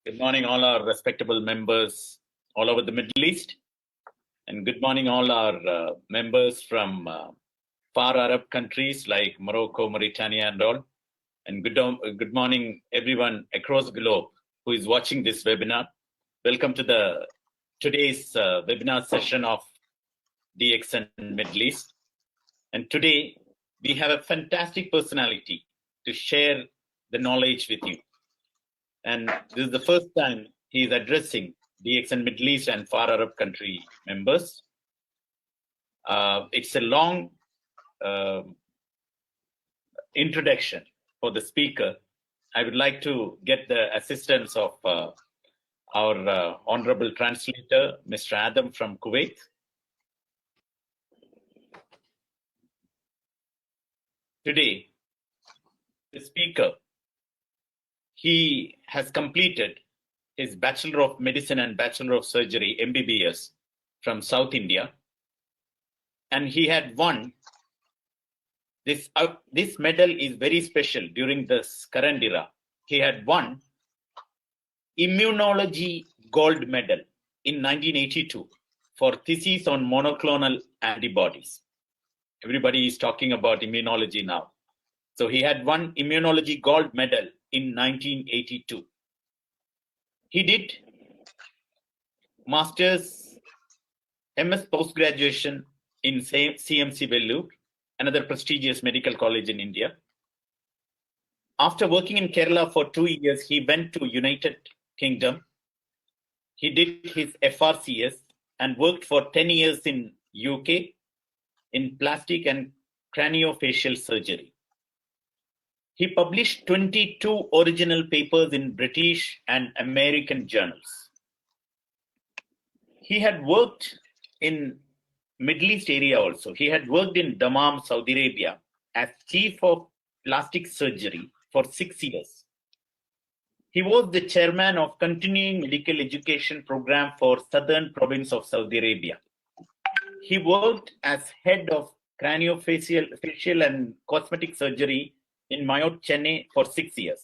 Good morning, all our respectable members all over the Middle East. And good morning, all our members from far Arab countries like Morocco, Mauritania, and all. And good morning, everyone across the globe who is watching this webinar. Welcome to today's webinar session of DXN Middle East. And today, we have a fantastic personality to share the knowledge with you. And this is the first time he is addressing DXN Middle East and far Arab country members. It's a long introduction for the speaker. I would like to get the assistance of our honorable translator, Mr. Adam from Kuwait. Today, the speaker, he has completed his Bachelor of Medicine and Bachelor of Surgery, MBBS, from South India. And he had won this medal is very special during this current era. He had won Immunology Gold Medal in 1982 for thesis on monoclonal antibodies. Everybody is talking about immunology now. So he had won Immunology Gold Medal in 1982. He did Master's MS post-graduation in CMC Vellore, another prestigious medical college in India. After working in Kerala for 2 years, he went to United Kingdom. He did his FRCS and worked for 10 years in UK in plastic and craniofacial surgery. He published 22 original papers in British and American journals. He had worked in Middle East area also. He had worked in Dammam, Saudi Arabia as chief of plastic surgery for 6 years. He was the chairman of continuing medical education program for southern province of Saudi Arabia. He worked as head of craniofacial and cosmetic surgery in Mayot, Chennai for 6 years.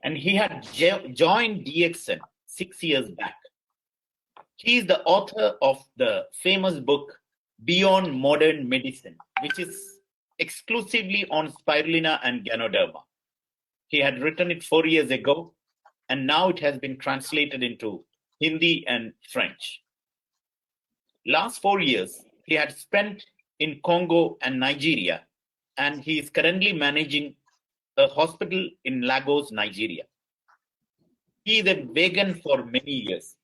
And he had joined DXN 6 years back. He is the author of the famous book, Beyond Modern Medicine, which is exclusively on spirulina and ganoderma. He had written it 4 years ago, and now it has been translated into Hindi and French. Last 4 years, he had spent in Congo and Nigeria, and he is currently managing a hospital in Lagos, Nigeria. He is a vegan for many years.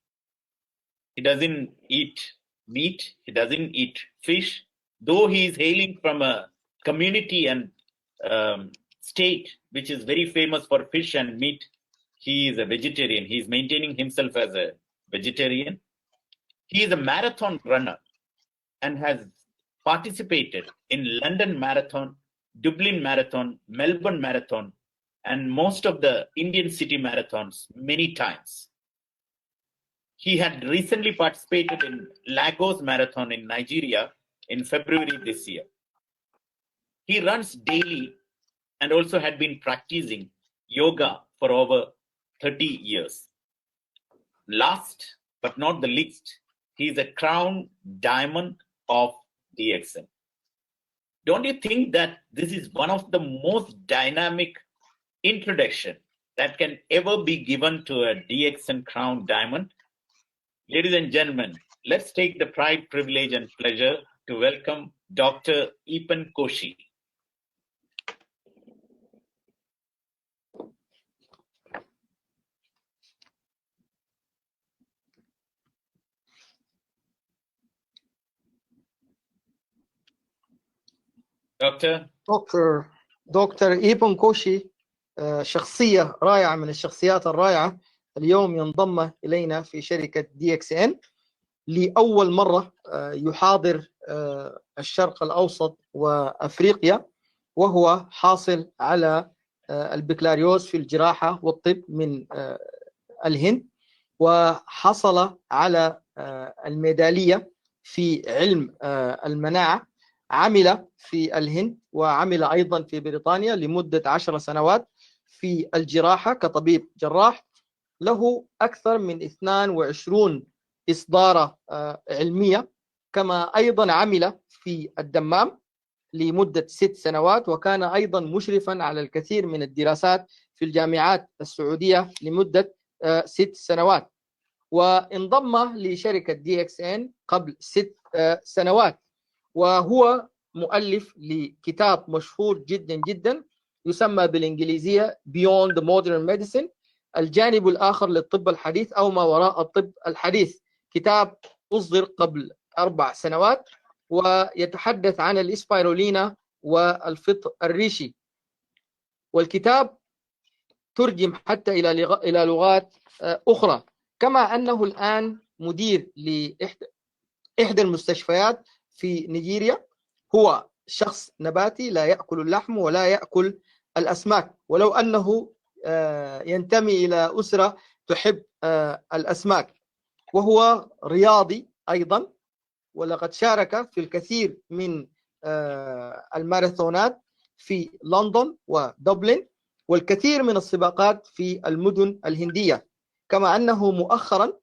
He doesn't eat meat, he doesn't eat fish, though he is hailing from a community and state which is very famous for fish and meat. He is a vegetarian. He is maintaining himself as a vegetarian. He is a marathon runner and has participated in London Marathon, Dublin Marathon, Melbourne Marathon, and most of the Indian city marathons many times. He had recently participated in Lagos Marathon in Nigeria in February this year. He runs daily and also had been practicing yoga for over 30 years. Last but not the least, he is a crown diamond of DXN. Don't you think that this is one of the most dynamic introduction that can ever be given to a DXN crown diamond? Ladies and gentlemen, let's take the pride, privilege, and pleasure to welcome Dr. Eapen Koshy. دكتور إيبن كوشي شخصية رائعة من الشخصيات الرائعة. اليوم ينضم إلينا في شركة DXN لأول مرة يحاضر الشرق الأوسط وأفريقيا، وهو حاصل على البكالوريوس في الجراحة والطب من الهند، وحصل على الميدالية في علم المناعة. عمل في الهند وعمل أيضا في بريطانيا لمدة 10 سنوات في الجراحة كطبيب جراح، له أكثر من 22 إصدار علمية، كما أيضا عمل في الدمام لمدة 6 سنوات، وكان أيضا مشرفا على الكثير من الدراسات في الجامعات السعودية لمدة 6 سنوات، وانضم لشركة DXN قبل 6 سنوات، وهو مؤلف لكتاب مشهور جدا جدا يسمى بالإنجليزية Beyond the Modern Medicine، الجانب الآخر للطب الحديث أو ما وراء الطب الحديث. كتاب أصدر قبل 4 سنوات ويتحدث عن الإسبايرولينا والفطر الريشي، والكتاب ترجم حتى إلى لغات أخرى. كما أنه الآن مدير لإحدى المستشفيات في نيجيريا. هو شخص نباتي لا يأكل اللحم ولا يأكل الأسماك، ولو أنه ينتمي إلى أسرة تحب الأسماك، وهو رياضي أيضا، ولقد شارك في الكثير من الماراثونات في لندن ودبلن والكثير من السباقات في المدن الهندية. كما أنه مؤخرا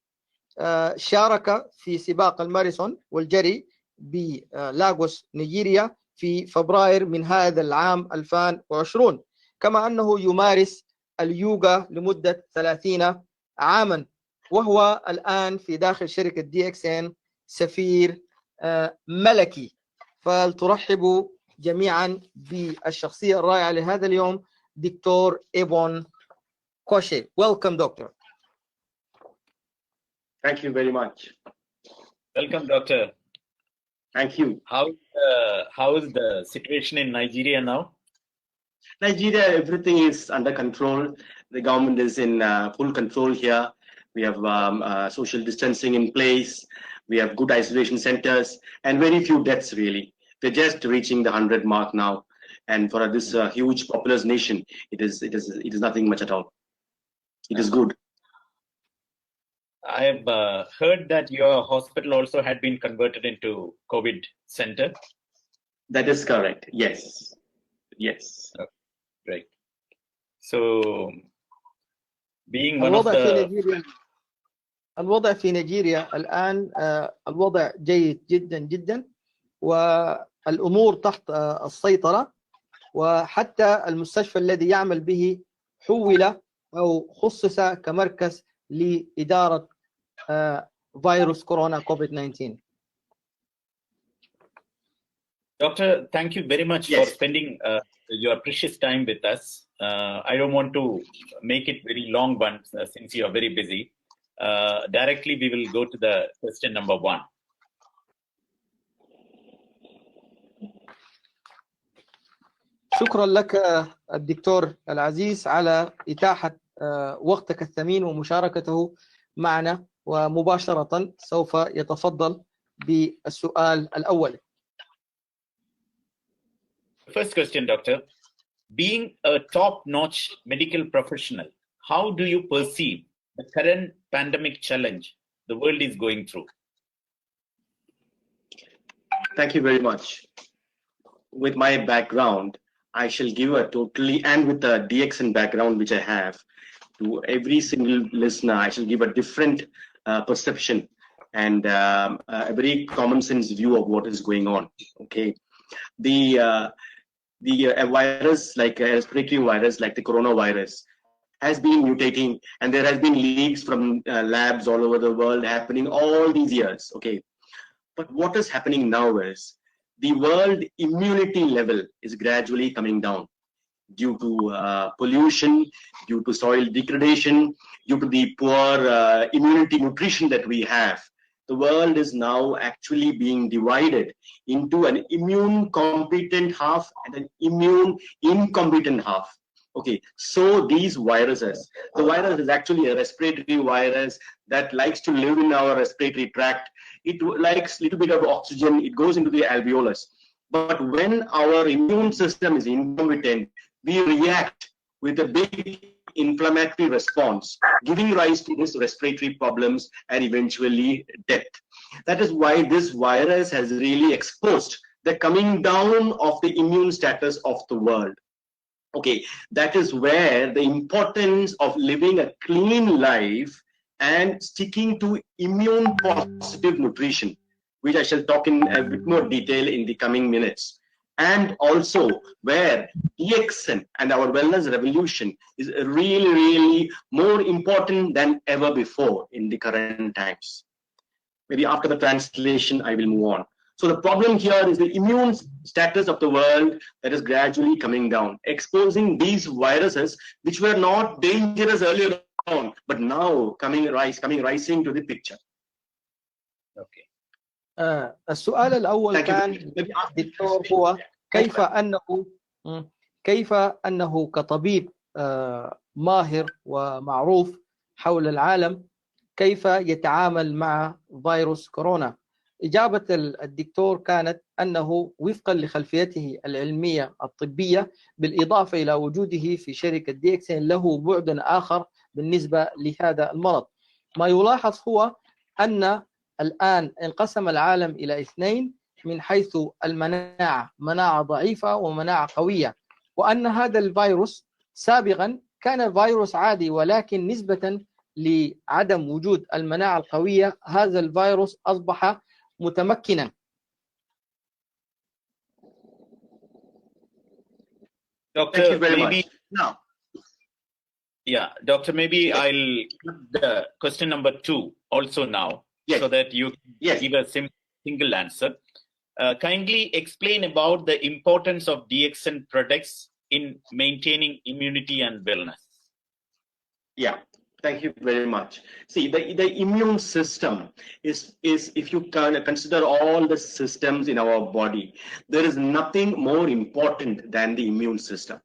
شارك في سباق الماراثون والجري بلاغوس نيجيريا في فبراير من هذا العام 2020. كما أنه يمارس اليوغا لمدة 30 عاما، وهو الآن في داخل شركة DXN سفير ملكي. فلترحبوا جميعا بالشخصية الرائعة لهذا اليوم، دكتور إيبون كوشي. Welcome, doctor. Thank you very much. Welcome, doctor. Thank you. How is the situation in Nigeria now? Nigeria, everything is under control. The government is in full control here. We have social distancing in place. We have good isolation centers and very few deaths really. We're just reaching the 100 mark now. And for this huge populous nation, it is nothing much at all. It is good. I have heard that your hospital also had been converted into COVID center. That is correct. Yes. Yes. Okay, great. So, being one of the الوضع في نيجيريا الآن الوضع جيد جدا جدا، والأمور تحت السيطرة، وحتى المستشفى الذي يعمل به حول أو خصص كمركز لإدارة فيروس كورونا COVID-19. Doctor, thank you very much for spending your precious time with us. I don't want to make it very long, but since you are very busy, directly we will go to the question number 1. شكرا لك الدكتور العزيز على إتاحة وقتك الثمين ومشاركته معنا، ومباشرة سوف يتفضل بالسؤال الأول. First question, doctor. Being a top-notch medical professional, how do you perceive the current pandemic challenge the world is going through? Thank you very much. With my background, I shall give a totally, and with the DXN background which I have, to every single listener, I shall give a different perception and a very common sense view of what is going on. Okay, the virus, like a respiratory virus, like the coronavirus, has been mutating, and there has been leaks from labs all over the world happening all these years. Okay, but what is happening now is the world immunity level is gradually coming down due to pollution, due to soil degradation, due to the poor immunity nutrition that we have. The world is now actually being divided into an immune competent half and an immune incompetent half. Okay, so these viruses, the virus is actually a respiratory virus that likes to live in our respiratory tract. It likes a little bit of oxygen, it goes into the alveolus. But when our immune system is incompetent, we react with a big inflammatory response, giving rise to these respiratory problems and eventually death. That is why this virus has really exposed the coming down of the immune status of the world. Okay, that is where the importance of living a clean life and sticking to immune positive nutrition, which I shall talk in a bit more detail in the coming minutes. And also where DXN and our wellness revolution is really more important than ever before in the current times. Maybe after the translation, I will move on. So the problem here is the immune status of the world that is gradually coming down, exposing these viruses which were not dangerous earlier on, but now coming rising to the picture. Okay. السؤال الأول كان دكتور هو كيف أنه كطبيب ماهر ومعروف حول العالم كيف يتعامل مع فيروس كورونا. إجابة الدكتور كانت أنه وفقا لخلفيته العلمية الطبية بالإضافة إلى وجوده في شركة DXN له بعد آخر بالنسبة لهذا المرض. ما يلاحظ هو أن الآن انقسم العالم إلى اثنين من حيث المناعة، مناعة ضعيفة ومناعة قوية، وأن هذا الفيروس سابقا كان فيروس عادي، ولكن نسبة لعدم وجود المناعة القوية هذا الفيروس أصبح متمكنا. Doctor, maybe now. Yeah, Doctor, maybe I'll put the question number 2 also now, so that you give a single answer. Kindly explain about the importance of DXN products in maintaining immunity and wellness. Yeah, thank you very much. See, the immune system is if you can consider all the systems in our body, there is nothing more important than the immune system.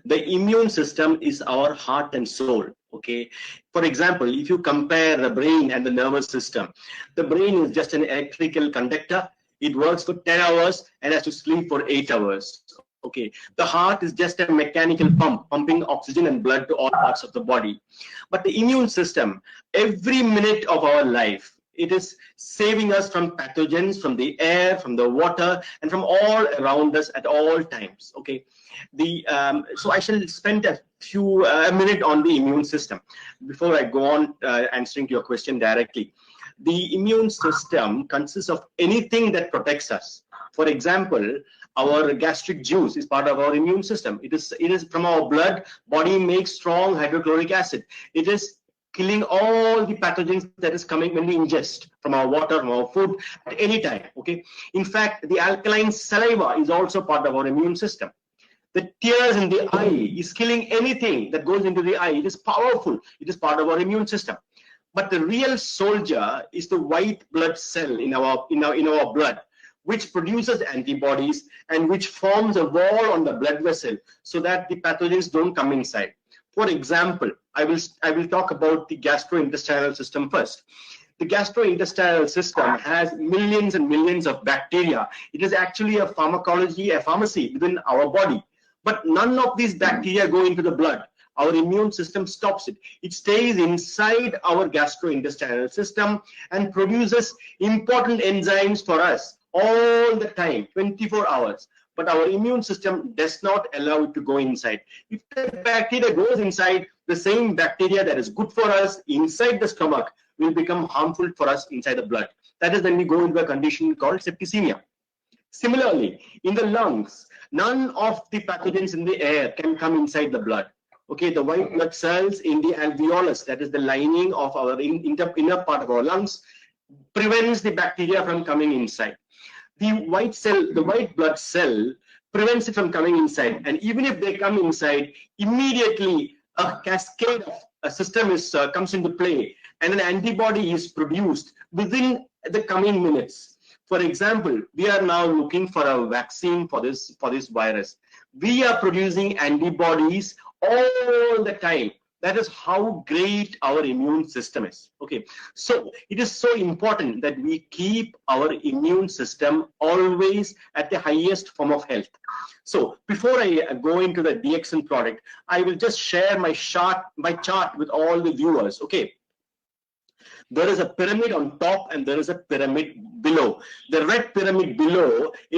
The immune system is our heart and soul. Okay, for example, if you compare the brain and the nervous system, the brain is just an electrical conductor. It works for 10 hours and has to sleep for 8 hours. Okay, the heart is just a mechanical pump, pumping oxygen and blood to all parts of the body. But the immune system, every minute of our life, it is saving us from pathogens, from the air, from the water, and from all around us at all times. Okay, so I shall spend a minute on the immune system before I go on answering your question directly. The immune system consists of anything that protects us. For example, our gastric juice is part of our immune system. It is from our blood. Body makes strong hydrochloric acid. It is killing all the pathogens that is coming when we ingest from our water, from our food at any time. Okay. In fact, the alkaline saliva is also part of our immune system. The tears in the eye is killing anything that goes into the eye. It is powerful. It is part of our immune system. But the real soldier is the white blood cell in our blood, which produces antibodies and which forms a wall on the blood vessel so that the pathogens don't come inside. For example, I will talk about the gastrointestinal system first. The gastrointestinal system has millions and millions of bacteria. It is actually a pharmacy within our body. But none of these bacteria go into the blood. Our immune system stops it. It stays inside our gastrointestinal system and produces important enzymes for us all the time, 24 hours. But our immune system does not allow it to go inside. If the bacteria goes inside, the same bacteria that is good for us inside the stomach will become harmful for us inside the blood. That is when we go into a condition called septicemia. Similarly, in the lungs, none of the pathogens in the air can come inside the blood. Okay, the white blood cells in the alveolus, that is the lining of our inner part of our lungs, prevents the bacteria from coming inside. The white blood cell prevents it from coming inside, and even if they come inside, immediately a cascade of a system comes into play, and an antibody is produced within the coming minutes. For example, we are now looking for a vaccine for this virus. We are producing antibodies all the time. That is how great our immune system is. Okay, so it is so important that we keep our immune system always at the highest form of health. So before I go into the DXN product, I will just share my chart with all the viewers. Okay, there is a pyramid on top and there is a pyramid below. The red pyramid below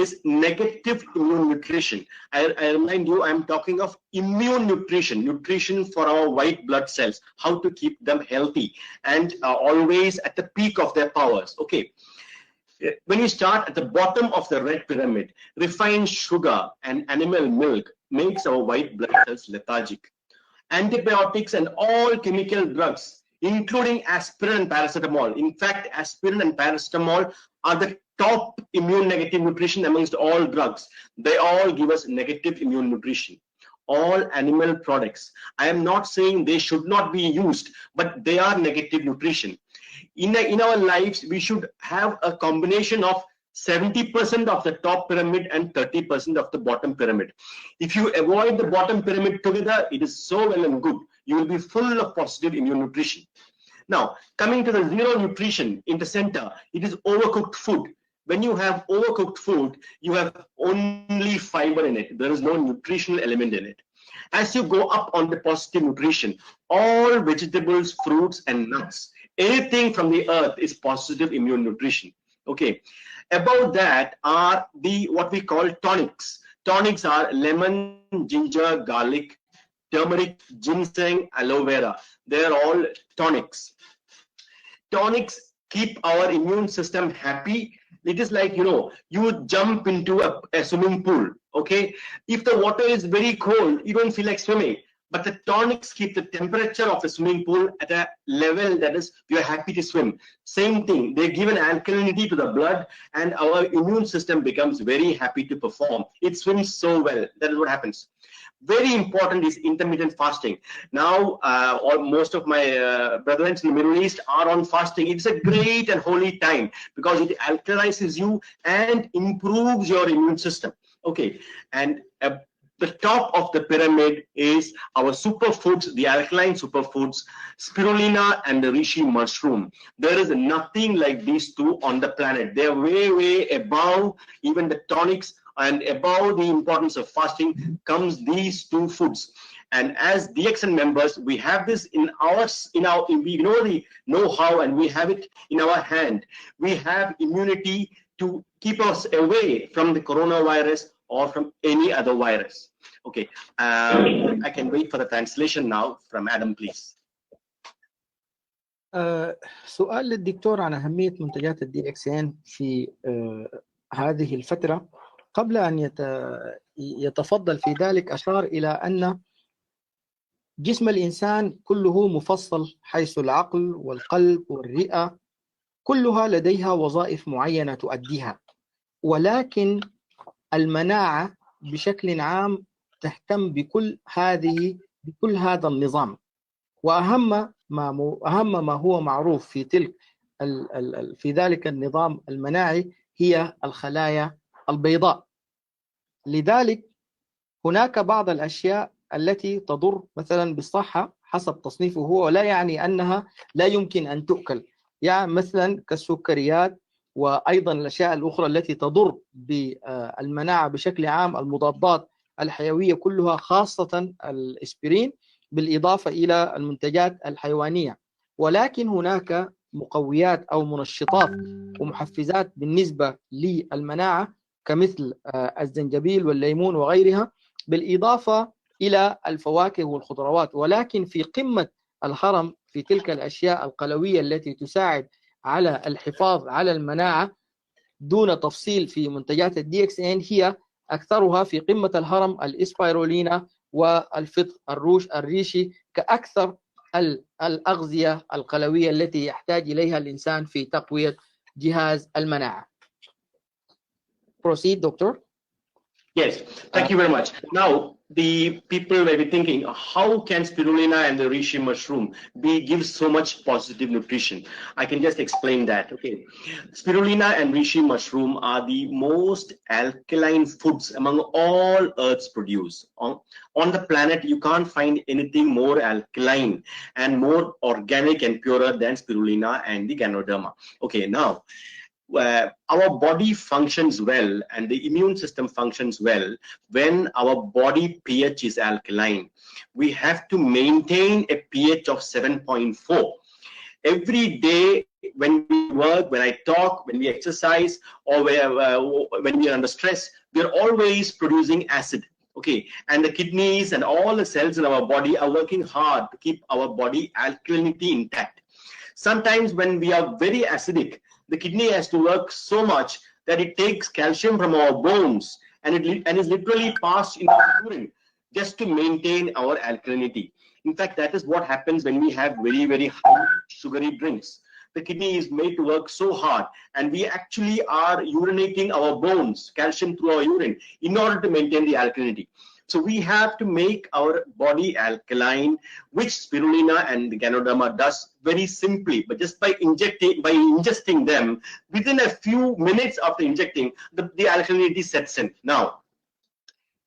is negative immune nutrition. I remind you, I'm talking of immune nutrition, nutrition for our white blood cells, how to keep them healthy and always at the peak of their powers. Okay. When you start at the bottom of the red pyramid, refined sugar and animal milk makes our white blood cells lethargic. Antibiotics and all chemical drugs, including aspirin and paracetamol. In fact, aspirin and paracetamol are the top immune negative nutrition amongst all drugs. They all give us negative immune nutrition. All animal products, I am not saying they should not be used, but they are negative nutrition. In our lives, we should have a combination of 70% of the top pyramid and 30% of the bottom pyramid. If you avoid the bottom pyramid together, it is so well and good. You will be full of positive immune nutrition. Now, coming to the zero nutrition in the center, it is overcooked food. When you have overcooked food, you have only fiber in it. There is no nutritional element in it. As you go up on the positive nutrition, all vegetables, fruits, and nuts, anything from the earth is positive immune nutrition. Okay. Above that are the what we call tonics. Tonics are lemon, ginger, garlic, turmeric, ginseng, aloe vera. They are all tonics. Tonics keep our immune system happy. It is like, you know, you jump into a swimming pool. Okay. If the water is very cold, you don't feel like swimming. But the tonics keep the temperature of a swimming pool at a level that is, you're happy to swim. Same thing, they give an alkalinity to the blood and our immune system becomes very happy to perform. It swims so well. That is what happens. Very important is intermittent fasting. Now, most of my brethren in the Middle East are on fasting. It's a great and holy time because it alkalizes you and improves your immune system. Okay, and the top of the pyramid is our superfoods, the alkaline superfoods, spirulina and the reishi mushroom. There is nothing like these two on the planet. They are way, way above even the tonics, and above the importance of fasting comes these two foods. And as DXN members, we have this we know the know-how and we have it in our hand. We have immunity to keep us away from the coronavirus or from any other virus. Okay, I can wait for the translation now from Adam, please. سؤال للدكتور عن أهمية منتجات الدي اكس ان في هذه الفترة. قبل أن يتفضل في ذلك أشار إلى أن جسم الإنسان كله مفصل، حيث العقل والقلب والرئة كلها لديها وظائف معينة تؤديها، ولكن المناعة بشكل عام تهتم بكل هذا النظام. وأهم ما هو معروف في ذلك النظام المناعي هي الخلايا البيضاء. لذلك هناك بعض الأشياء التي تضر مثلا بالصحة حسب تصنيفه هو، ولا يعني أنها لا يمكن أن تؤكل، يعني مثلا كالسكريات وأيضا الأشياء الأخرى التي تضر بالمناعة بشكل عام، المضادات الحيوية كلها، خاصة الإسبرين، بالإضافة إلى المنتجات الحيوانية. ولكن هناك مقويات أو منشطات ومحفزات بالنسبة للمناعة كمثل الزنجبيل والليمون وغيرها، بالإضافة إلى الفواكه والخضروات. ولكن في قمة الهرم في تلك الأشياء القلوية التي تساعد على الحفاظ على المناعة دون تفصيل في منتجات الدي اكس ان، هي أكثرها في قمة الهرم الإسبيرولينا والفطر الروش الريشي كأكثر الأغذية القلوية التي يحتاج إليها الإنسان في تقوية جهاز المناعة. Proceed, Doctor. Yes, thank you very much. Now, the people may be thinking, how can spirulina and the reishi mushroom give so much positive nutrition? I can just explain that. Okay, spirulina and reishi mushroom are the most alkaline foods among all Earth's produce. On the planet, you can't find anything more alkaline and more organic and purer than spirulina and the Ganoderma. Okay, now, our body functions well and the immune system functions well when our body pH is alkaline. We have to maintain a pH of 7.4. Every day when we work, when I talk, when we exercise, or when we are under stress, we are always producing acid. Okay, and the kidneys and all the cells in our body are working hard to keep our body alkalinity intact. Sometimes when we are very acidic, the kidney has to work so much that it takes calcium from our bones and is literally passed in our urine just to maintain our alkalinity. In fact, that is what happens when we have very, very high sugary drinks. The kidney is made to work so hard, and we actually are urinating our bones, calcium through our urine, in order to maintain the alkalinity. So we have to make our body alkaline, which spirulina and the Ganoderma does very simply, but just by ingesting them, within a few minutes after injecting, the alkalinity sets in. Now,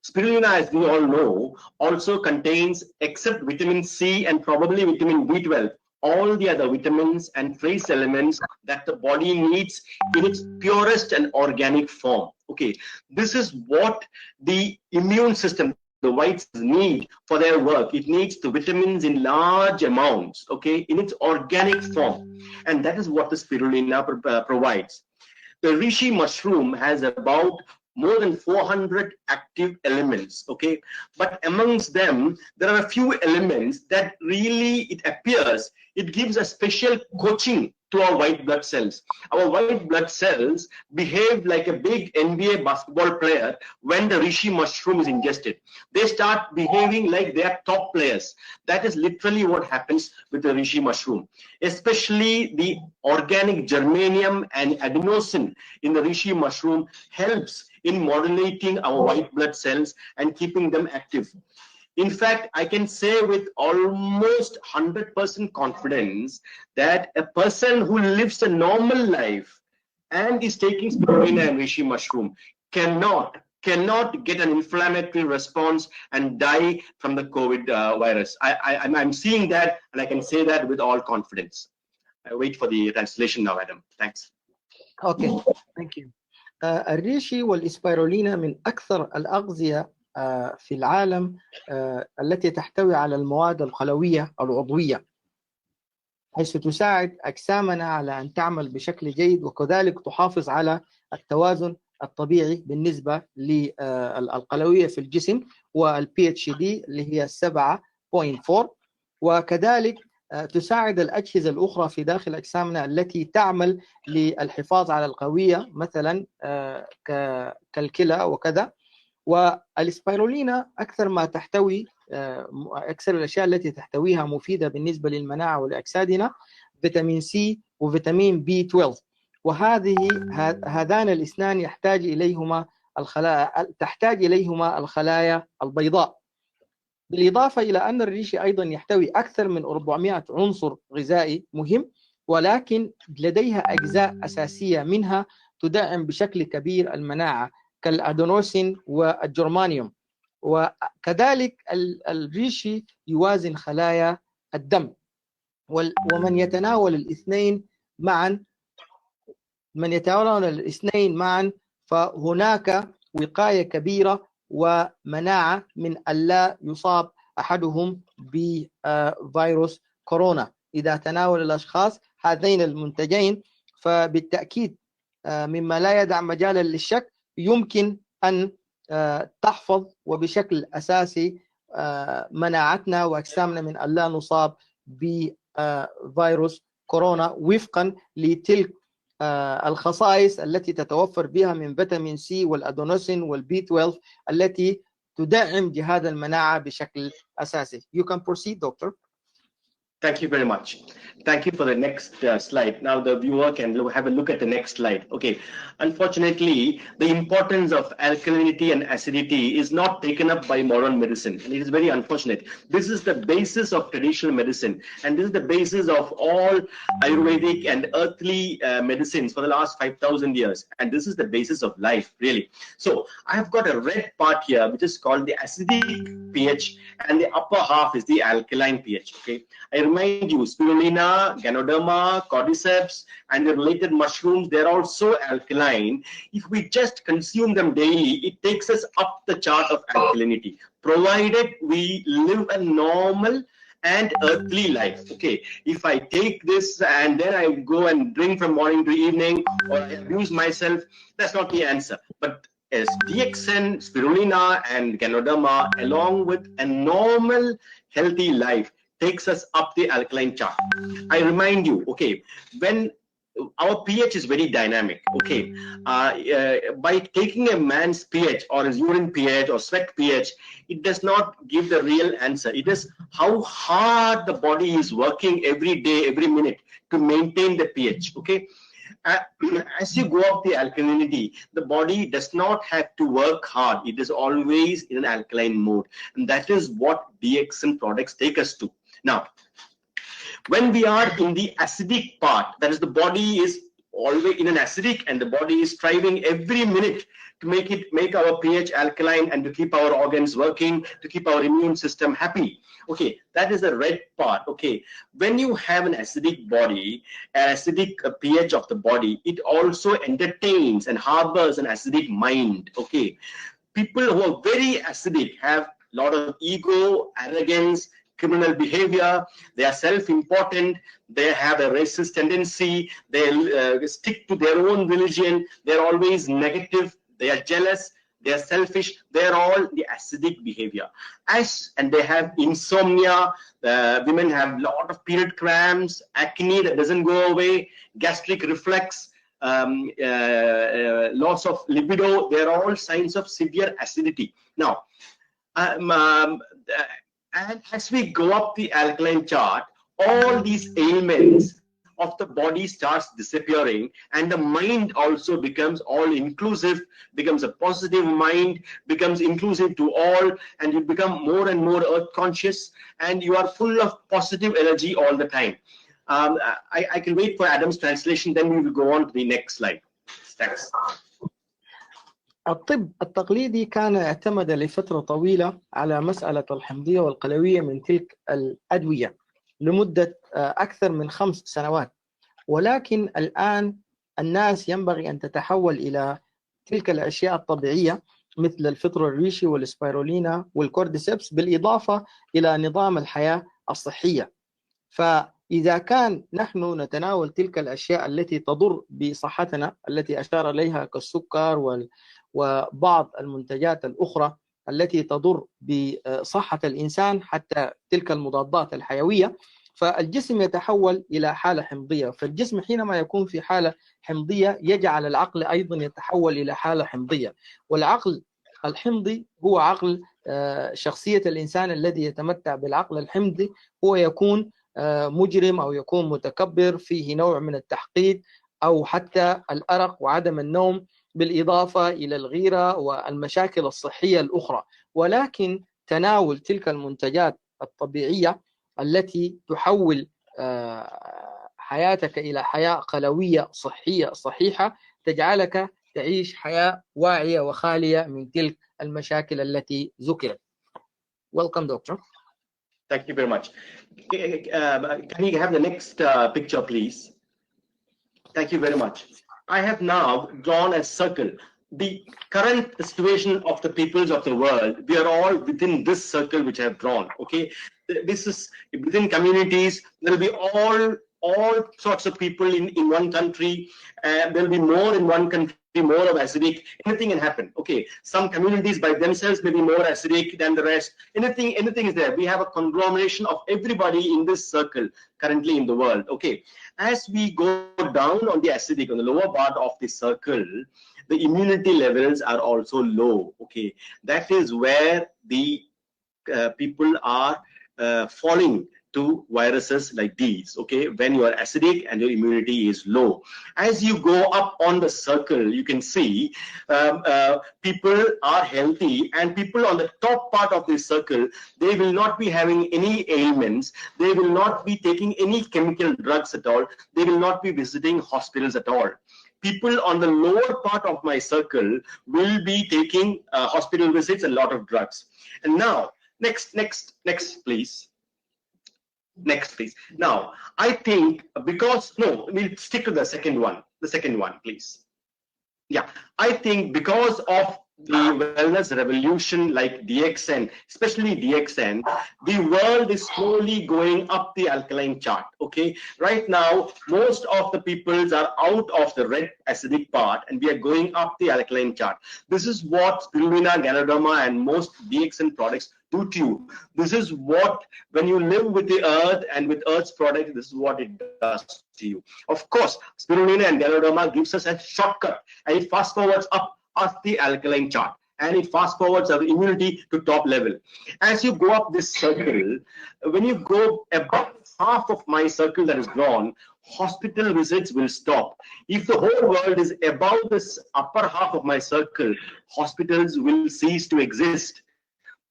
spirulina, as we all know, also contains, except vitamin C and probably vitamin B12, all the other vitamins and trace elements that the body needs in its purest and organic form. Okay, this is what the immune system, the white cells, need for their work. It needs the vitamins in large amounts, okay, in its organic form, and that is what the spirulina provides. The reishi mushroom has about more than 400 active elements, okay, but amongst them there are a few elements that really, it appears, it gives a special coaching to our white blood cells. Our white blood cells behave like a big NBA basketball player when the reishi mushroom is ingested. They start behaving like they are top players. That is literally what happens with the reishi mushroom. Especially the organic germanium and adenosine in the reishi mushroom helps in modulating our white blood cells and keeping them active. In fact, I can say with almost 100% confidence that a person who lives a normal life and is taking spirulina and reishi mushroom cannot get an inflammatory response and die from the COVID virus. I'm seeing that, and I can say that with all confidence. I wait for the translation now, Adam. Thanks. Okay, thank you. الريشي والإسبيرولينا من أكثر الأغذية في العالم التي تحتوي على المواد الخلوية العضوية، حيث تساعد أجسامنا على أن تعمل بشكل جيد، وكذلك تحافظ على التوازن الطبيعي بالنسبة للقلوية في الجسم والPHD اللي هي 7.4، وكذلك تساعد الأجهزة الأخرى في داخل أجسامنا التي تعمل للحفاظ على القوية، مثلا كالكلى وكذا. والإسبيرولينا أكثر ما تحتوي، أكثر الأشياء التي تحتويها مفيدة بالنسبة للمناعة ولأجسادنا، فيتامين سي وفيتامين B12، هذان الاثنان تحتاج إليهما الخلايا البيضاء. بالإضافة إلى أن الريشي أيضا يحتوي أكثر من 400 عنصر غذائي مهم، ولكن لديها أجزاء أساسية منها تدعم بشكل كبير المناعة كالأدينوسين والجرمانيوم. وكذلك الريشي يوازن خلايا الدم، ومن يتناول الاثنين معا فهناك وقاية كبيرة ومناعة من ألا يصاب أحدهم بفيروس كورونا. إذا تناول الأشخاص هذين المنتجين فبالتأكيد مما لا يدع مجالا للشك يمكن أن تحفظ وبشكل أساسي مناعتنا وأجسامنا من ألا نصاب بفيروس كورونا، وفقا لتلك الخصائص التي تتوفر بها من فيتامين سي والأدينوسين والB12 التي تدعم جهاز المناعة بشكل أساسي. You can proceed, doctor. Thank you very much. Thank you for the next slide. Now the viewer can have a look at the next slide. Okay. Unfortunately, the importance of alkalinity and acidity is not taken up by modern medicine. And it is very unfortunate. This is the basis of traditional medicine. And this is the basis of all Ayurvedic and earthly medicines for the last 5,000 years. And this is the basis of life, really. So I have got a red part here, which is called the acidic pH, and the upper half is the alkaline pH. Okay. I remind you, spirulina, Ganoderma, cordyceps, and the related mushrooms, they're also alkaline. If we just consume them daily, it takes us up the chart of alkalinity, provided we live a normal and earthly life. Okay, if I take this and then I go and drink from morning to evening, or I abuse myself, that's not the answer. But as DXN, spirulina, and Ganoderma, along with a normal healthy life, takes us up the alkaline chart. I remind you, okay, when our pH is very dynamic, okay, by taking a man's pH or his urine pH or sweat pH, it does not give the real answer. It is how hard the body is working every day, every minute to maintain the pH, okay. As you go up the alkalinity, the body does not have to work hard. It is always in an alkaline mode, and that is what DXN products take us to. Now, when we are in the acidic part, that is, the body is always in an acidic, and the body is striving every minute to make our pH alkaline and to keep our organs working, to keep our immune system happy. Okay, that is the red part. Okay, when you have an acidic body, an acidic pH of the body, it also entertains and harbors an acidic mind. Okay, people who are very acidic have a lot of ego, arrogance, criminal behavior. They are self-important. They have a racist tendency. They stick to their own religion. They're always negative. They are jealous. They are selfish. They're all the acidic behavior. And they have insomnia. Women have a lot of period cramps, acne that doesn't go away, gastric reflux, loss of libido. They're all signs of severe acidity. Now, and as we go up the alkaline chart, all these ailments of the body starts disappearing, and the mind also becomes all inclusive, becomes a positive mind, becomes inclusive to all, and you become more and more earth conscious, and you are full of positive energy all the time. I can wait for Adam's translation, then we will go on to the next slide. Thanks. الطب التقليدي كان اعتمد لفترة طويلة على مسألة الحمضية والقلوية من تلك الأدوية لمدة أكثر من 5 سنوات، ولكن الآن الناس ينبغي أن تتحول إلى تلك الأشياء الطبيعية مثل الفطر الريشي والسبيرولينا والكورديسيبس، بالإضافة إلى نظام الحياة الصحية. فإذا كان نحن نتناول تلك الأشياء التي تضر بصحتنا التي أشار إليها كالسكر وبعض المنتجات الأخرى التي تضر بصحة الإنسان، حتى تلك المضادات الحيوية، فالجسم يتحول إلى حالة حمضية. فالجسم حينما يكون في حالة حمضية يجعل العقل أيضا يتحول إلى حالة حمضية، والعقل الحمضي هو عقل شخصية الإنسان الذي يتمتع بالعقل الحمضي هو يكون مجرم أو يكون متكبر، فيه نوع من التحقيد أو حتى الأرق وعدم النوم، بالإضافة إلى الغيرة والمشاكل الصحية الأخرى. ولكن تناول تلك المنتجات الطبيعية التي تحول حياتك إلى حياة قلوية صحية صحيحة تجعلك تعيش حياة واعية وخالية من تلك المشاكل التي ذكرت. Welcome, doctor. Thank you very much. Can we have the next picture, please? Thank you very much. I have now drawn a circle. The current situation of the peoples of the world, we are all within this circle which I have drawn. Okay, this is within communities. There will be all sorts of people in one country. There will be more in one country, more of acidic. Anything can happen. Okay, some communities by themselves may be more acidic than the rest. Anything is there. We have a conglomeration of everybody in this circle currently in the world. Okay, as we go down on the acidic, on the lower part of the circle, the immunity levels are also low. Okay, that is where the people are falling to viruses like these. Okay, when you are acidic and your immunity is low. As you go up on the circle, you can see people are healthy, and people on the top part of this circle, they will not be having any ailments, they will not be taking any chemical drugs at all, they will not be visiting hospitals at all. People on the lower part of my circle will be taking hospital visits, a lot of drugs. And now, next, please. Next, please. Now, I think we'll stick to the second one. The second one, please. Yeah, I think because of the wellness revolution like DXN, especially DXN, the world is slowly going up the alkaline chart. Okay, right now most of the peoples are out of the red acidic part and we are going up the alkaline chart. This is what spirulina, ganoderma and most DXN products do to you. This is what, when you live with the earth and with earth's products, this is what it does to you. Of course, spirulina and ganoderma gives us a shortcut and it fast forwards up the alkaline chart and it fast forwards our immunity to top level. As you go up this circle, when you go above half of my circle that is drawn, hospital visits will stop. If the whole world is above this upper half of my circle, hospitals will cease to exist.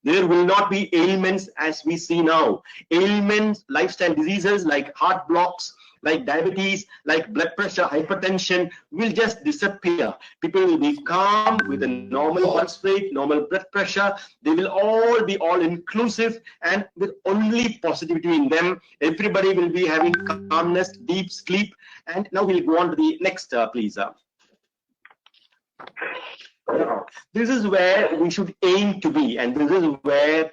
There will not be ailments as we see now. Ailments, lifestyle diseases like heart blocks, like diabetes, like blood pressure, hypertension will just disappear. People will be calm with a normal pulse rate, normal blood pressure. They will all be all inclusive and with only positivity in them. Everybody will be having calmness, deep sleep. And now we'll go on to the next, please. This is where we should aim to be, and this is where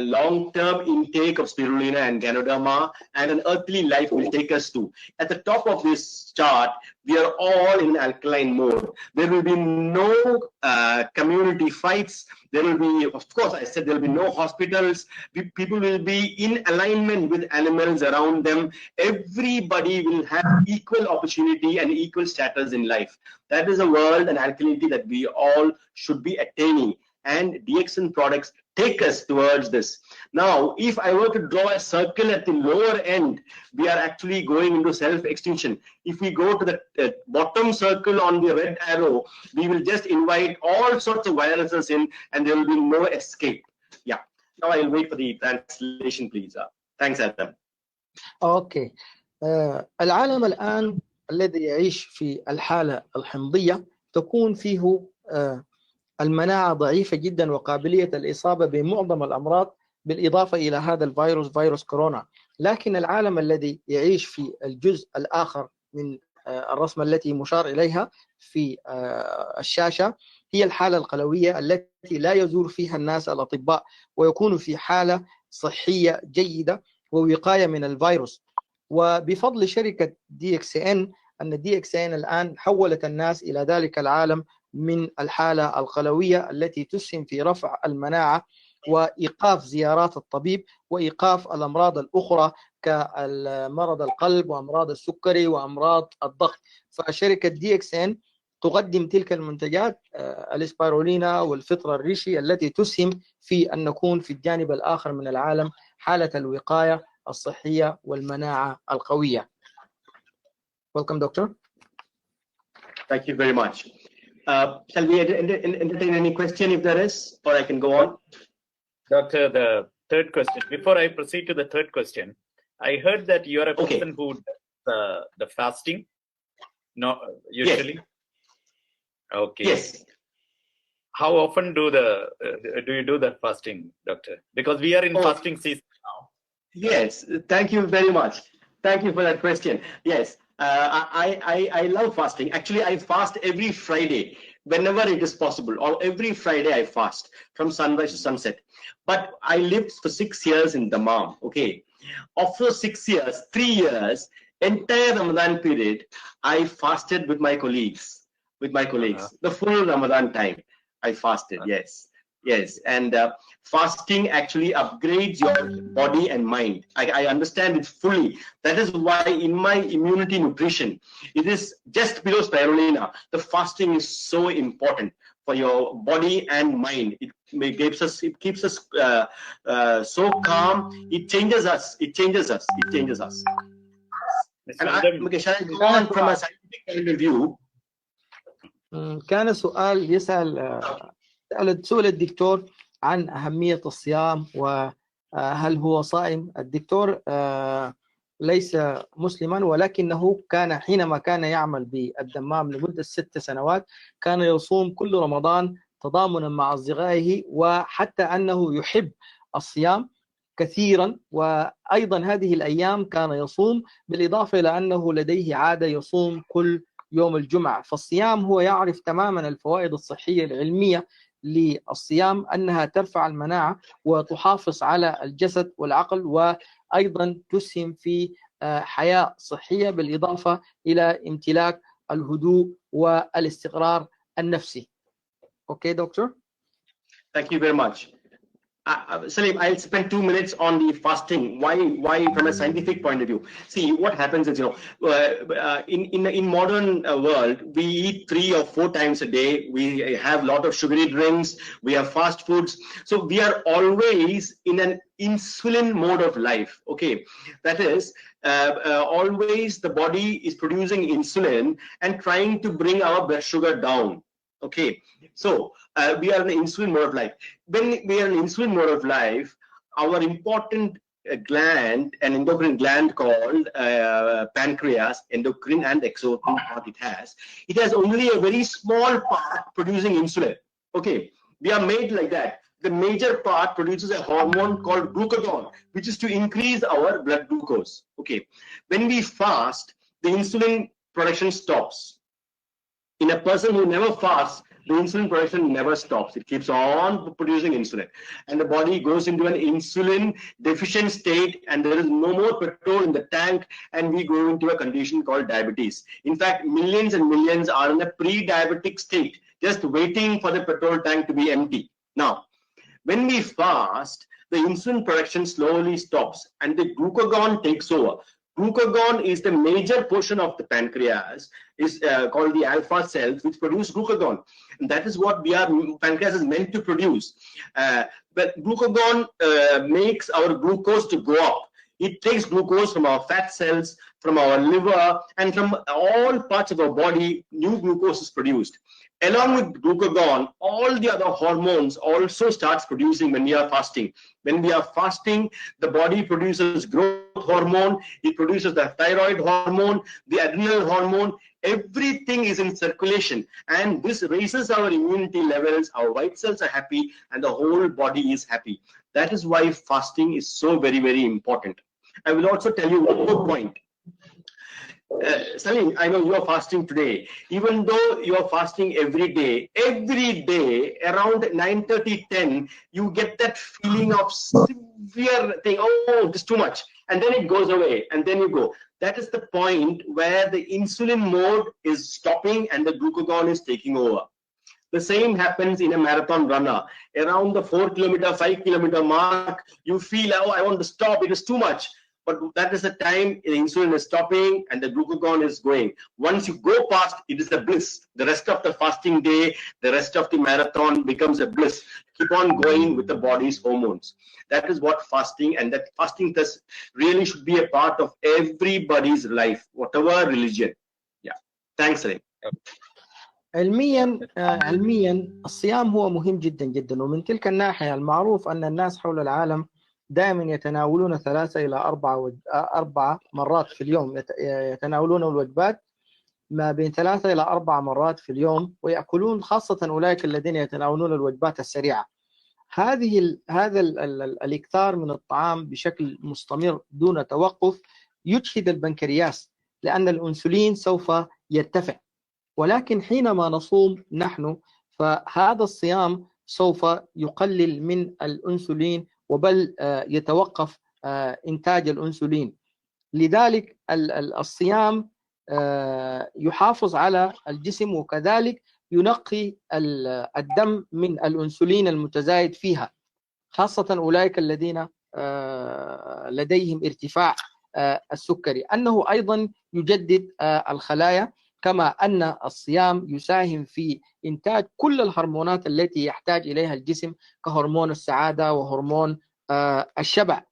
long-term intake of spirulina and ganoderma and an earthly life will take us to. At the top of this chart, we are all in alkaline mode. There will be no community fights. There will be, of course, I said there will be no hospitals. People will be in alignment with animals around them. Everybody will have equal opportunity and equal status in life. That is a world and alkalinity that we all should be attaining. And DXN products take us towards this. Now, if I were to draw a circle at the lower end, we are actually going into self-extinction. If we go to the bottom circle on the red arrow, we will just invite all sorts of viruses in and there will be no escape. Yeah. Now I'll wait for the translation, please. Thanks, Adam. أوكي. العالم الآن الذي يعيش في الحالة الحمضية تكون فيه المناعة ضعيفة جدا وقابلية الإصابة بمعظم الأمراض بالإضافة إلى هذا الفيروس، فيروس كورونا. لكن العالم الذي يعيش في الجزء الآخر من الرسمة التي مشار إليها في الشاشة هي الحالة القلوية التي لا يزور فيها الناس الأطباء ويكون في حالة صحية جيدة ووقاية من الفيروس. وبفضل شركة DXN أن DXN الآن حولت الناس إلى ذلك العالم من الحالة القلوية التي تسهم في رفع المناعة وإيقاف زيارات الطبيب وإيقاف الأمراض الأخرى كمرض القلب وأمراض السكري وأمراض الضغط. فشركة DXN تقدم تلك المنتجات الإسبيرولينا والفطر الريشي التي تسهم في أن نكون في الجانب الآخر من العالم حالة الوقاية الصحية والمناعة القوية. Welcome, doctor. Thank you very much. Shall we entertain any question if there is, or I can go on? Doctor, the third question. Before I proceed to the third question, I heard that you are a person who does the fasting. No, usually. Yes. Okay. Yes. How often do you do that fasting, doctor? Because we are in fasting season now. Yes. Thank you very much. Thank you for that question. Yes. I love fasting. Actually, I fast every Friday whenever it is possible, or every Friday I fast from sunrise to sunset. But I lived for 6 years in Dammam. Okay. After 6 years, 3 years, entire Ramadan period, I fasted with my colleagues. The full Ramadan time, I fasted. Yes. And fasting actually upgrades your body and mind. I understand it fully. That is why in my immunity nutrition, it is just below spirulina. The fasting is so important for your body and mind. It keeps us so calm. It changes us. And shall I go on from a scientific point of view? كان سؤال سؤال الدكتور عن أهمية الصيام وهل هو صائم. الدكتور ليس مسلما، ولكنه كان حينما كان يعمل بالدمام لمدة 6 سنوات كان يصوم كل رمضان تضامنا مع أصدقائه، وحتى أنه يحب الصيام كثيرا، وأيضا هذه الأيام كان يصوم، بالإضافة إلى أنه لديه عادة يصوم كل يوم الجمعة. فالصيام هو يعرف تماما الفوائد الصحية العلمية للصيام، أنها ترفع المناعة وتحافظ على الجسد والعقل، وأيضا تسهم في حياة صحية، بالإضافة إلى امتلاك الهدوء والاستقرار النفسي. Okay, doctor? Thank you very much. Salim, I'll spend 2 minutes on the fasting. Why from a scientific point of view? See, what happens is, in modern world, we eat 3 or 4 times a day. We have a lot of sugary drinks. We have fast foods. So we are always in an insulin mode of life. Okay, that is, always the body is producing insulin and trying to bring our blood sugar down. Okay, so we are in the insulin mode of life. When we are in insulin mode of life, our important gland, an endocrine gland called pancreas, endocrine and exocrine part it has only a very small part producing insulin. Okay, we are made like that. The major part produces a hormone called glucagon, which is to increase our blood glucose. Okay, when we fast, the insulin production stops. In a person who never fasts, the insulin production never stops. It keeps on producing insulin, and the body goes into an insulin deficient state, and there is no more petrol in the tank, and we go into a condition called diabetes. In fact, millions and millions are in a pre-diabetic state, just waiting for the petrol tank to be empty. Now, when we fast, the insulin production slowly stops, and the glucagon takes over. Glucagon is the major portion of the pancreas, is called the alpha cells, which produce glucagon. And that is what pancreas is meant to produce. But glucagon makes our glucose to go up. It takes glucose from our fat cells, from our liver, and from all parts of our body. New glucose is produced. Along with glucagon, all the other hormones also starts producing when we are fasting. When we are fasting, the body produces growth hormone, it produces the thyroid hormone, the adrenal hormone. Everything is in circulation, and this raises our immunity levels. Our white cells are happy, and the whole body is happy. That is why fasting is so very, very important. I will also tell you one more point. Salim, I know you are fasting today. Even though you are fasting every day around 9:30, 10, you get that feeling of severe thing. Oh, this is too much, and then it goes away, and then you go. That is the point where the insulin mode is stopping and the glucagon is taking over. The same happens in a marathon runner. Around the 4 kilometer, 5 kilometer mark, you feel, oh, I want to stop, it is too much. But that is the time the insulin is stopping and the glucagon is going. Once you go past, it is a bliss. The rest of the fasting day, the rest of the marathon becomes a bliss. Keep on going with the body's hormones. That is what fasting, and that fasting thus really should be a part of everybody's life, whatever religion. Yeah. Thanks, Ray. علميا الصيام هو مهم جدا جدا، ومن تلك الناحية المعروف أن الناس حول العالم دائما يتناولون 3 إلى 4 مرات في اليوم، يتناولون الوجبات ما بين 3 إلى 4 مرات في اليوم، ويأكلون، خاصة أولئك الذين يتناولون الوجبات السريعة. هذا الإكثار من الطعام بشكل مستمر دون توقف يجهد البنكرياس، لأن الأنسولين سوف يرتفع. ولكن حينما نصوم نحن، فهذا الصيام سوف يقلل من الأنسولين، وبل يتوقف إنتاج الأنسولين. لذلك الصيام يحافظ على الجسم، وكذلك ينقي الدم من الأنسولين المتزايد فيها، خاصة أولئك الذين لديهم ارتفاع السكري. أنه أيضا يجدد الخلايا، كما أن الصيام يساهم في إنتاج كل الهرمونات التي يحتاج إليها الجسم، كهرمون السعادة وهرمون الشبع.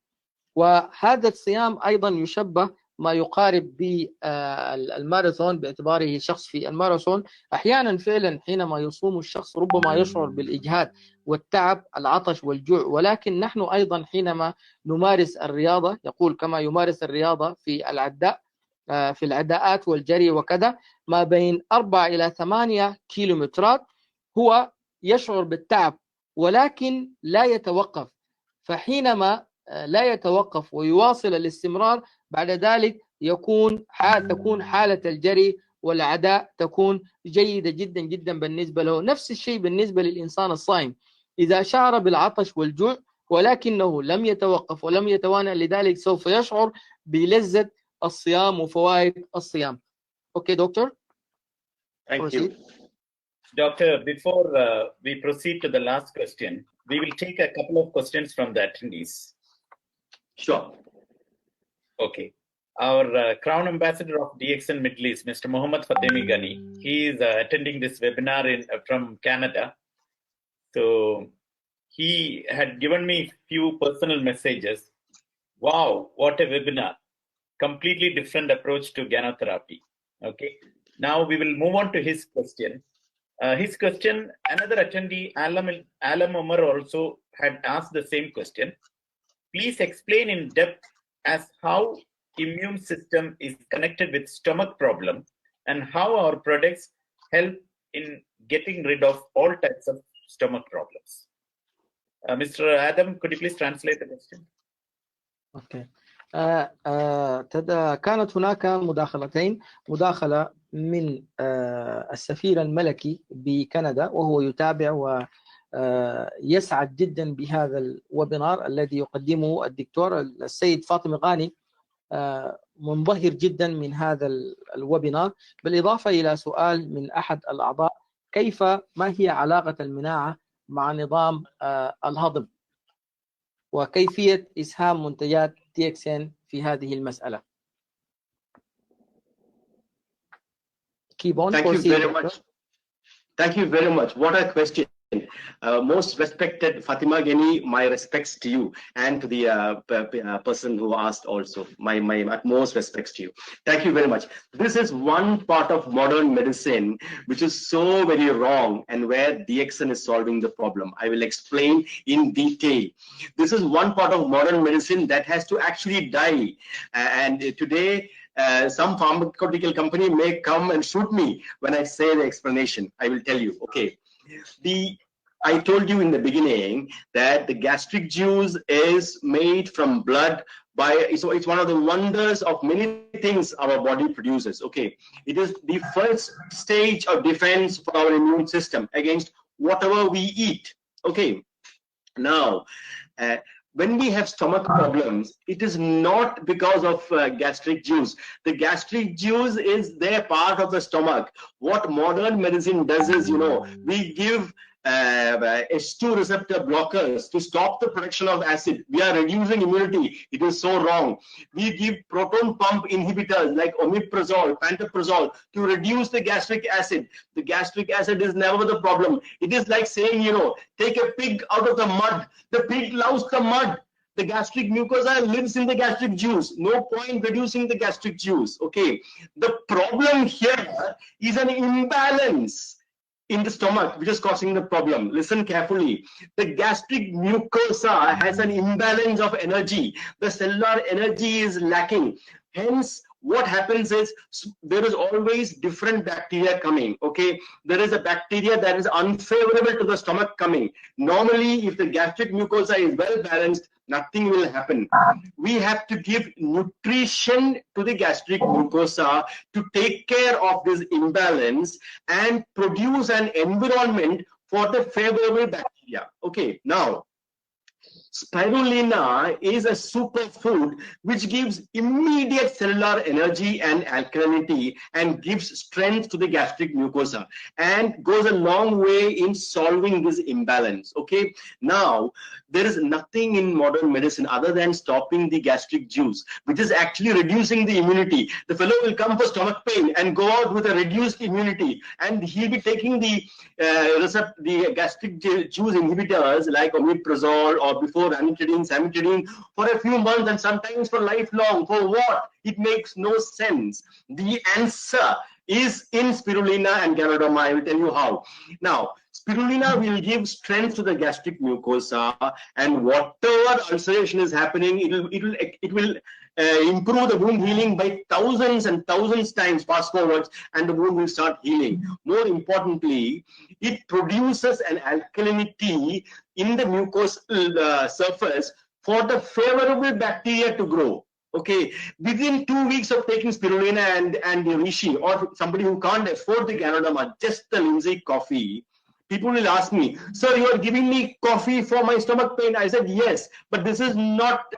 وهذا الصيام أيضا يشبه ما يقارب بالماراثون، باعتباره شخص في الماراثون. أحيانا فعلا حينما يصوم الشخص ربما يشعر بالإجهاد والتعب، العطش والجوع، ولكن نحن أيضا حينما نمارس الرياضة، يقول كما يمارس الرياضة في العداءات والجري وكذا، ما بين 4 إلى 8 كيلومترات، هو يشعر بالتعب ولكن لا يتوقف. فحينما لا يتوقف ويواصل الاستمرار، بعد ذلك تكون حالة الجري والعداء تكون جيدة جدا جدا بالنسبة له. نفس الشيء بالنسبة للإنسان الصائم، إذا شعر بالعطش والجوع ولكنه لم يتوقف ولم يتوانى، لذلك سوف يشعر بلذة الصيام وفوائد الصيام. Okay, doctor? Thank you. Doctor, before we proceed to the last question, we will take a couple of questions from the attendees. Sure. Okay. Our Crown Ambassador of DXN Middle East, Mr. Mohammad Fatemi Ghani, he is attending this webinar from Canada. So he had given me few personal messages. Wow, what a webinar. Completely different approach to gyanotherapy. Okay. Now we will move on to his question. His question, another attendee, Alam Omar, also had asked the same question. Please explain in depth as how immune system is connected with stomach problem and how our products help in getting rid of all types of stomach problems. Mr. Adam, could you please translate the question? Okay. كانت هناك مداخلتين، مداخلة من السفير الملكي بكندا وهو يتابع ويسعد جدا بهذا الويبينار الذي يقدمه الدكتور السيد فاطمي غاني، منبهر جدا من هذا الويبينار، بالإضافة إلى سؤال من أحد الأعضاء ما هي علاقة المناعة مع نظام الهضم وكيفية إسهام منتجات DXN في هذه المسألة. Thank you very much. Thank you very much. What a question. Most respected Fatima Ghani, my respects to you, and to the person who asked also, my utmost respects to you. Thank you very much. This is one part of modern medicine which is so very wrong, and where DXN is solving the problem. I will explain in detail. This is one part of modern medicine that has to actually die, and today some pharmaceutical company may come and shoot me when I say the explanation. I will tell you. Okay. I told you in the beginning that the gastric juice is made from blood so it's one of the wonders of many things our body produces. Okay, it is the first stage of defense for our immune system against whatever we eat. Okay, now when we have stomach problems, it is not because of gastric juice. The gastric juice is their part of the stomach. What modern medicine does is, we give H2 receptor blockers to stop the production of acid. We are reducing immunity. It is so wrong. We give proton pump inhibitors like omeprazole, pantoprazole to reduce the gastric acid. The gastric acid is never the problem. It is like saying, take a pig out of the mud. The pig loves the mud. The gastric mucosa lives in the gastric juice. No point reducing the gastric juice. Okay. The problem here is an imbalance in the stomach which is causing the problem. Listen carefully. The gastric mucosa has an imbalance of energy. The cellular energy is lacking. Hence, what happens is there is always different bacteria coming. Okay, there is a bacteria that is unfavorable to the stomach coming. Normally, if the gastric mucosa is well balanced, nothing will happen. We have to give nutrition to the gastric mucosa to take care of this imbalance and produce an environment for the favorable bacteria. Okay, now spirulina is a superfood which gives immediate cellular energy and alkalinity and gives strength to the gastric mucosa and goes a long way in solving this imbalance. Okay, now there is nothing in modern medicine other than stopping the gastric juice, which is actually reducing the immunity. The fellow will come for stomach pain and go out with a reduced immunity, and he'll be taking the gastric juice inhibitors like omeprazole or before famotidine for a few months and sometimes for lifelong. For what? It makes no sense. The answer is in spirulina and ganoderma. I will tell you how. Now, spirulina will give strength to the gastric mucosa, and whatever ulceration is happening, it will improve the wound healing by thousands and thousands times fast forwards, and the wound will start healing. More importantly, it produces an alkalinity in the mucosal surface for the favorable bacteria to grow. Okay, within 2 weeks of taking spirulina and the reishi, or somebody who can't afford the Ganoderma, just the linseed coffee, people will ask me, sir, you are giving me coffee for my stomach pain. I said, yes, but this is not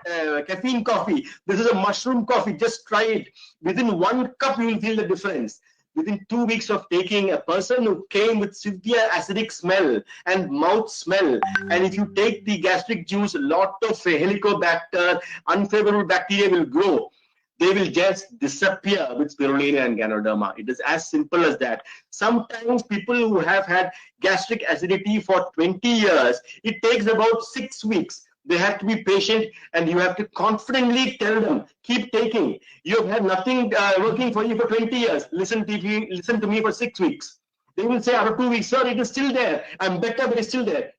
caffeine coffee. This is a mushroom coffee. Just try it. Within 1 cup, you will feel the difference. Within 2 weeks of taking, a person who came with severe acidic smell and mouth smell, and if you take the gastric juice, a lot of helicobacter, unfavorable bacteria will grow. They will just disappear with spirulina and Ganoderma. It is as simple as that. Sometimes people who have had gastric acidity for 20 years, it takes about 6 weeks. They have to be patient, and you have to confidently tell them, keep taking. You have had nothing working for you for 20 years. Listen to me for 6 weeks. They will say after 2 weeks, sir, it is still there. I'm better, but it's still there.